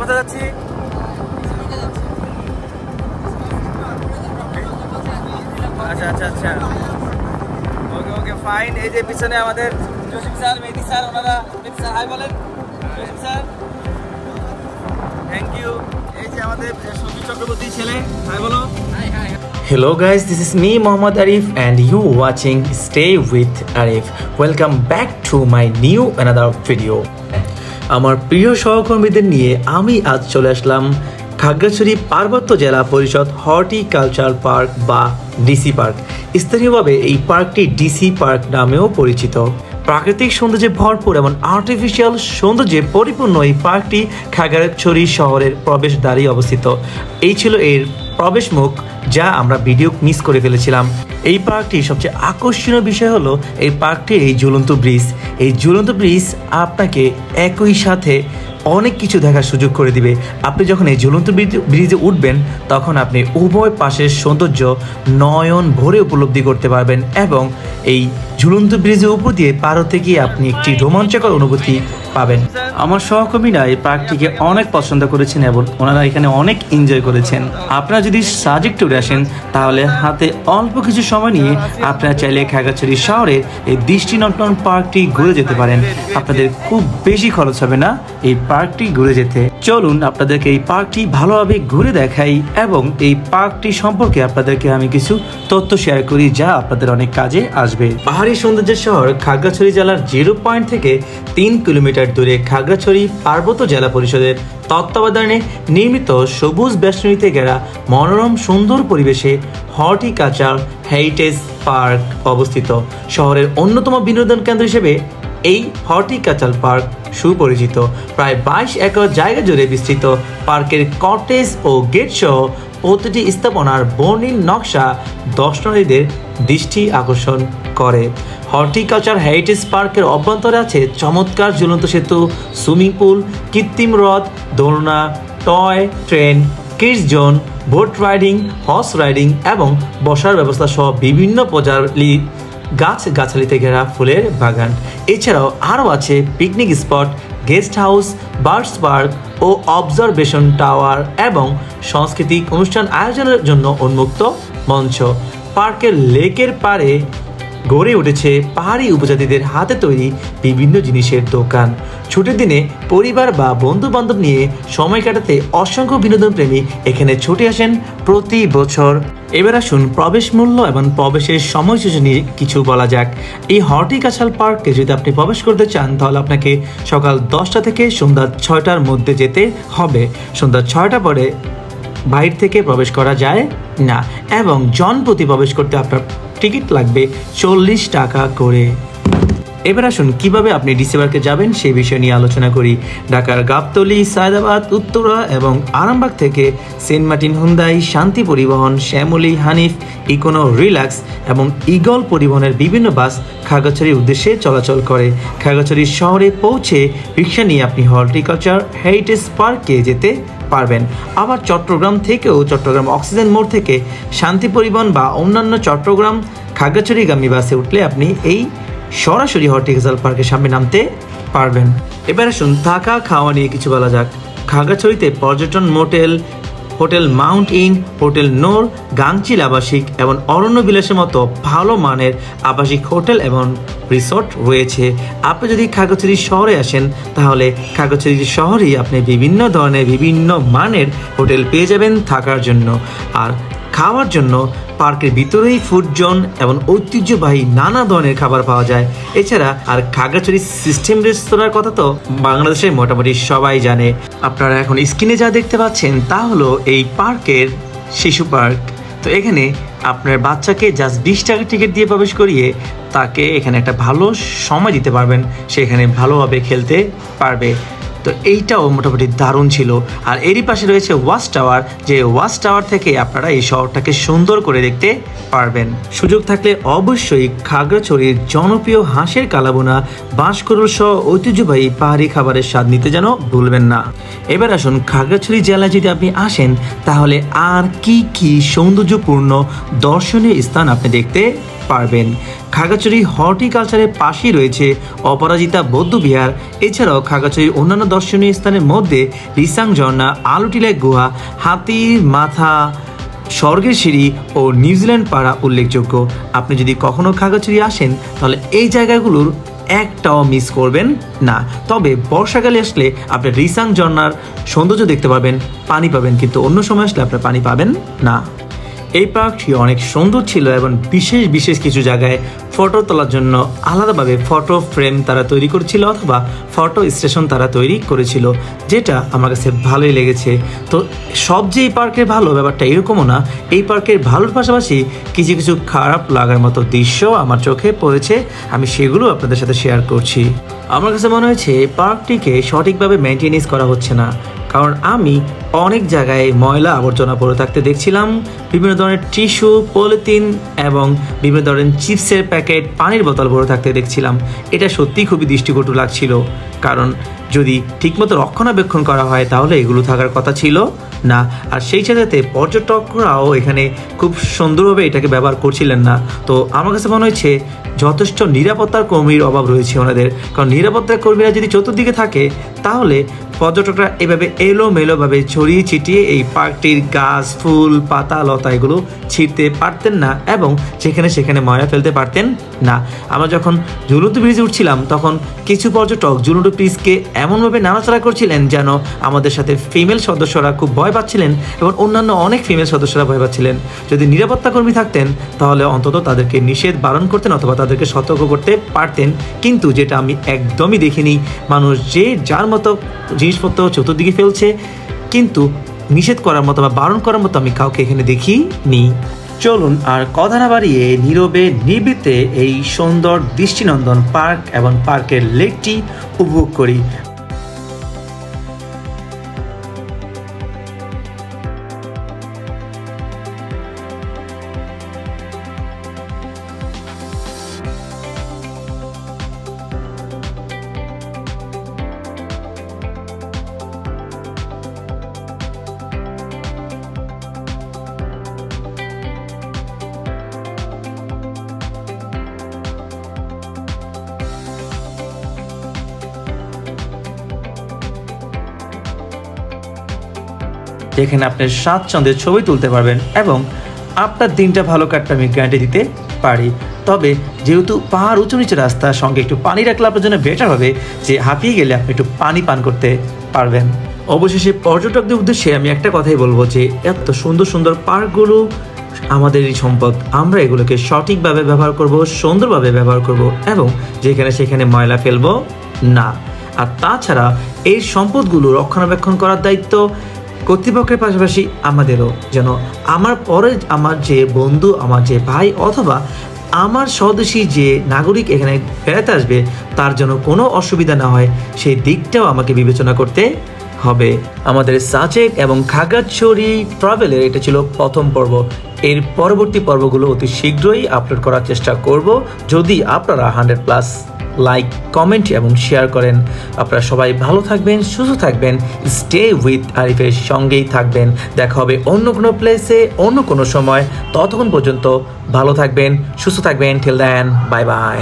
কোথায় যাচ্ছি? আচ্ছা আচ্ছা আচ্ছা, ওকে ওকে ফাইন। এই যে পিছনে আমাদের জসিম স্যার, মেহেদী স্যার, ওনারা মেহেদী স্যার হাই বলেন, জসিম স্যার থ্যাংক ইউ। এই যে আমাদের সবজি চক্রবর্তী ছেলে, হাই বলো। Hello guys, this is me Mohammad Arif and you watching Stay with Arif. Welcome back to my new another video. আমার প্রিয় সহকর্মীদের নিয়ে আমি আজ চলে আসলাম খাগড়াছড়ি পার্বত্য জেলা পরিষদ হর্টিকালচার পার্ক বা ডিসি পার্ক। স্থানীয়ভাবে এই পার্কটি ডিসি পার্ক নামেও পরিচিত। প্রাকৃতিক সৌন্দর্যে ভরপুর এবং আর্টিফিশিয়াল সৌন্দর্যে পরিপূর্ণ এই পার্কটি খাগড়াছড়ি শহরের প্রবেশদ্বারে অবস্থিত। এই ছিল এর প্রবেশ মুখ, যা আমরা ভিডিও মিস করে ফেলেছিলাম। এই পার্কটির সবচেয়ে আকর্ষণীয় বিষয় হলো এই পার্কটির এই ঝুলন্ত ব্রিজ। এই ঝুলন্ত ব্রিজ আপনাকে একই সাথে অনেক কিছু দেখার সুযোগ করে দিবে। আপনি যখন এই ঝুলন্ত ব্রিজে উঠবেন তখন আপনি উভয় পাশের সৌন্দর্য নয়ন ভরে উপলব্ধি করতে পারবেন এবং এই ঝুলন্ত ব্রিজের উপর দিয়ে পার হতে গিয়ে আপনি একটি রোমাঞ্চকর অনুভূতি পাবেন। আমার সহকর্মীরা এই পার্কটিকে অনেক পছন্দ করেছেন এবং ওনারা এখানে অনেক এনজয় করেছেন। আপনারা যদি সাজেক ট্যুরে আসেন তাহলে হাতে অল্প কিছু সময় নিয়ে আপনারা চাইলে খাগড়াছড়ি শহরের এই দৃষ্টিনন্দন পার্কটি ঘুরে যেতে পারেন। আপনাদের খুব বেশি খরচ হবে না এই পার্কটি ঘুরে যেতে। চলুন আপনাদেরকে এই পার্কটি ভালোভাবে ঘুরে দেখাই এবং এই পার্কটি সম্পর্কে আপনাদেরকে আমি কিছু তথ্য শেয়ার করি যা আপনাদের অনেক কাজে আসবে। পাহাড়ি সৌন্দর্যের শহর খাগড়াছড়ি জেলার 0 পয়েন্ট থেকে 3 কিলোমিটার দূরে খাগড়াছড়ি পার্বত্য জেলা পরিষদের তত্ত্বাবধানে নির্মিত সবুজ বেষ্টনীতে ঘেরা মনোরম সুন্দর পরিবেশে হর্টিকালচার হেরিটেজ পার্ক অবস্থিত। শহরের অন্যতম বিনোদন কেন্দ্র হিসেবে এই হর্টিকালচার পার্ক সুপরিচিত। প্রায় 22 একর জায়গা জুড়ে বিস্তৃত পার্কের কটেজ ও গেট সহ প্রতিটি স্থাপনার বর্ণিল নকশা দর্শনার্থীদের দৃষ্টি আকর্ষণ করে। হর্টিকালচার হেরিটেজ পার্কের অভ্যন্তরে আছে চমৎকার ঝুলন্ত সেতু, সুইমিং পুল, কৃত্রিম হ্রদ, দোলনা, toy train, kids zone, boat riding, horse riding এবং বসার ব্যবস্থা সহ বিভিন্ন প্রজাতির গাছগাছালিতে ঘেরা ফুলের বাগান। এছাড়াও আরও আছে picnic spot, guest house, birds park ও অবজারভেশন টাওয়ার এবং সাংস্কৃতিক অনুষ্ঠান আয়োজনের জন্য উন্মুক্ত মঞ্চ। পার্কের লেকের পাড়ে গড়ে উঠেছে পাহাড়ি উপজাতিদের হাতে তৈরি বিভিন্ন জিনিসের দোকান। ছুটির দিনে পরিবার বা বন্ধু বান্ধব নিয়ে সময় কাটাতে অসংখ্য বিনোদন প্রেমী এখানে ছুটে আসেন প্রতি বছর। এবার আসুন প্রবেশ মূল্য এবং প্রবেশের সময়সূচি নিয়ে কিছু বলা যাক। এই হর্টিকালচার পার্কে যদি আপনি প্রবেশ করতে চান তাহলে আপনাকে সকাল 10টা থেকে সন্ধ্যা 6টার মধ্যে যেতে হবে। সন্ধ্যা 6টা পরে বাইরে থেকে প্রবেশ করা যায় না এবং জনপ্রতি প্রবেশ করতে আপনার টিকিট লাগবে 40 টাকা করে। এবার আসুন কিভাবে আপনি ডিসি পার্কে যাবেন সেই বিষয় নিয়ে আলোচনা করি। ঢাকার গাবতলী, সায়দাবাদ, উত্তরা এবং আরামবাগ থেকে সেন্ট মার্টিন, হুন্দাই, শান্তি পরিবহন, শ্যামলী, হানিফ, ইকোনো, রিল্যাক্স এবং ইগল পরিবহনের বিভিন্ন বাস খাগড়াছড়ির উদ্দেশ্যে চলাচল করে। খাগড়াছড়ি শহরে পৌঁছে রিক্সা নিয়ে আপনি হর্টিকালচার হেরিটেজ পার্কে যেতে পারবেন। আবার চট্টগ্রাম থেকেও চট্টগ্রাম অক্সিজেন মোড় থেকে শান্তি পরিবহন বা অন্যান্য চট্টগ্রাম খাগড়াছড়িগামী বাসে উঠলে আপনি এই সরাসরি হর্টিকালচার পার্কের সামনে নামতে পারবেন। এবার আসুন থাকা খাওয়া নিয়ে কিছু বলা যাক। খাগড়াছড়িতে পর্যটন motel, hotel mount inn, hotel নোর, গাংচিল আবাসিক এবং অরণ্য বিলাসের মতো ভালো মানের আবাসিক হোটেল এবং রিসোর্ট রয়েছে। আপনি যদি খাগড়াছড়ি শহরে আসেন তাহলে খাগড়াছড়ি শহরেই আপনি বিভিন্ন ধরনের বিভিন্ন মানের হোটেল পেয়ে যাবেন থাকার জন্য। আর খাওয়ার জন্য পার্কের ভিতরেই ফুড জোন এবং ঐতিহ্যবাহী নানা ধরনের খাবার পাওয়া যায়। এছাড়া আর খাগড়াছড়ি সিস্টেম রেস্তোরাঁর কথা তো বাংলাদেশের মোটামুটি সবাই জানে। আপনারা এখন স্ক্রিনে যা দেখতে পাচ্ছেন তা হলো এই পার্কের শিশু পার্ক। তো এখানে আপনার বাচ্চাকে জাস্ট 20 টাকা টিকিট দিয়ে প্রবেশ করিয়ে তাকে এখানে একটা ভালো সময় দিতে পারবেন, সে এখানে ভালোভাবে খেলতে পারবে। তো এইটাও মোটামুটি দারুণ ছিল। আর এরই পাশে রয়েছে ওয়াচ টাওয়ার, যে ওয়াচ টাওয়ার থেকে আপনারা এই শহরটাকে সুন্দর করে দেখতে পারবেন। সুযোগ থাকলে অবশ্যই খাগড়াছড়ির জনপ্রিয় হাঁসের কালাবোনা, বাঁশকুড়ুল সহ ঐতিহ্যবাহী পাহাড়ি খাবারের স্বাদ নিতে যেন ভুলবেন না। এবার আসুন খাগড়াছড়ি জেলায় যদি আপনি আসেন তাহলে আর কি কি সৌন্দর্যপূর্ণ দর্শনীয় স্থান আপনি দেখতে পারবেন। খাগড়াছড়ি হর্টিকালচারের পাশেই রয়েছে অপরাজিতা বৌদ্ধবিহার। এছাড়াও খাগড়াছড়ির অন্যান্য দর্শনীয় স্থানের মধ্যে রিসাং ঝর্ণা, আলুটিলা গুহা, হাতির মাথা, স্বর্গের সিঁড়ি ও নিউজিল্যান্ড পাড়া উল্লেখযোগ্য। আপনি যদি কখনো খাগড়াছড়ি আসেন তাহলে এই জায়গাগুলোর একটাও মিস করবেন না। তবে বর্ষাকালে আসলে আপনি রিসাং ঝর্ণার সৌন্দর্য দেখতে পাবেন, পানি পাবেন, কিন্তু অন্য সময় আসলে আপনি পানি পাবেন না। এই পার্কটি অনেক সুন্দর ছিল এবং বিশেষ বিশেষ কিছু জায়গায় ফটো তোলার জন্য আলাদাভাবে ফটো ফ্রেম তারা তৈরি করেছিল অথবা ফটো স্টেশন তারা তৈরি করেছিল, যেটা আমার কাছে ভালোই লেগেছে। তো সব যে এই পার্কের ভালো ব্যাপারটা এরকমও না, এই পার্কের ভালোর পাশাপাশি কিছু কিছু খারাপ লাগার মতো দৃশ্য আমার চোখে পড়েছে, আমি সেগুলো আপনাদের সাথে শেয়ার করছি। আমার কাছে মনে হয়েছে এই পার্কটিকে সঠিকভাবে মেনটেনেন্স করা হচ্ছে না, কারণ আমি অনেক জায়গায় ময়লা আবর্জনা পড়ে থাকতে দেখছিলাম, বিভিন্ন ধরনের টিস্যু, পলিথিন এবং বিভিন্ন ধরনের চিপসের প্যাকেট, পানির বোতল পড়ে থাকতে দেখছিলাম। এটা সত্যিই খুবই দৃষ্টিকটু লাগছিল, কারণ যদি ঠিকমতো রক্ষণাবেক্ষণ করা হয় তাহলে এগুলো থাকার কথা ছিল না। আর সেই সাথে পর্যটকরাও এখানে খুব সুন্দরভাবে এটাকে ব্যবহার করছিলেন না। তো আমার কাছে মনে হচ্ছে যথেষ্ট নিরাপত্তার কর্মীর অভাব রয়েছে ওনাদের, কারণ নিরাপত্তার কর্মীরা যদি চতুর্দিকে থাকে তাহলে পর্যটকরা এভাবে এলোমেলোভাবে ছড়িয়ে ছিটিয়ে এই পার্কটির গাছ, ফুল, পাতা, লতা এগুলো ছিঁড়তে পারতেন না এবং সেখানে ময়লা ফেলতে পারতেন না। আমরা যখন ঝুলন্ত ব্রিজে উঠছিলাম তখন কিছু পর্যটক ঝুলন্ত ব্রিজকে এমনভাবে নাড়াচাড়া করছিলেন যেন আমাদের সাথে ফিমেল সদস্যরা খুব ভয় পাচ্ছিলেন এবং অন্যান্য অনেক ফিমেল সদস্যরা ভয় পাচ্ছিলেন। যদি নিরাপত্তা কর্মী থাকতেন তাহলে অন্তত তাদেরকে নিষেধ বারণ করতেন অথবা তাদেরকে সতর্ক করতে পারতেন, কিন্তু যেটা আমি একদমই দেখিনি। মানুষ যে যার মতো জিনিসপত্র চতুর্দিকে ফেলছে, কিন্তু নিষেধ করার মতো বা বারণ করার মতো আমি কাউকে এখানে দেখিনি। চলুন আর কথা না বাড়িয়ে নীরবে নির্বিতে এই সুন্দর দৃষ্টিনন্দন পার্ক এবং পার্কের লেকটি উপভোগ করি। যেখানে আপনি স্বাচ্ছন্দ্যে ছবি তুলতে পারবেন এবং আপনার দিনটা ভালো কাটতে আমি গ্যারান্টি দিতে পারি। তবে যেহেতু পাহাড় উঁচু নিচু রাস্তার সঙ্গে একটু পানি রাখলে আপনার জন্য বেটার হবে, যে হাঁপিয়ে গেলে আপনি একটু পানি পান করতে পারবেন। অবশেষে পর্যটকদের উদ্দেশ্যে আমি একটা কথাই বলবো যে এত সুন্দর সুন্দর পার্কগুলো আমাদেরই সম্পদ, আমরা এগুলোকে সঠিকভাবে ব্যবহার করব, সুন্দরভাবে ব্যবহার করব এবং যেখানে সেখানে ময়লা ফেলবো না। আর তাছাড়া এই সম্পদগুলো রক্ষণাবেক্ষণ করার দায়িত্ব কর্তৃপক্ষের পাশাপাশি আমাদেরও, যেন আমার পরে আমার যে বন্ধু, আমার যে ভাই অথবা আমার স্বদেশী যে নাগরিক এখানে বেড়াতে আসবে তার জন্য কোনো অসুবিধা না হয়, সেই দিকটাও আমাকে বিবেচনা করতে হবে। আমাদের সাজেক এবং খাগড়াছড়ি ট্রাভেলের এটা ছিল প্রথম পর্ব। এর পরবর্তী পর্বগুলো অতি শীঘ্রই আপলোড করার চেষ্টা করব, যদি আপনারা 100+ লাইক, কমেন্ট এবং শেয়ার করেন। আপনারা সবাই ভালো থাকবেন, সুস্থ থাকবেন, স্টে উইথ আরিফের সঙ্গেই থাকবেন। দেখা হবে অন্য কোনো প্লেসে, অন্য কোনো সময়। ততক্ষণ পর্যন্ত ভালো থাকবেন, সুস্থ থাকবেন। Till then, bye by.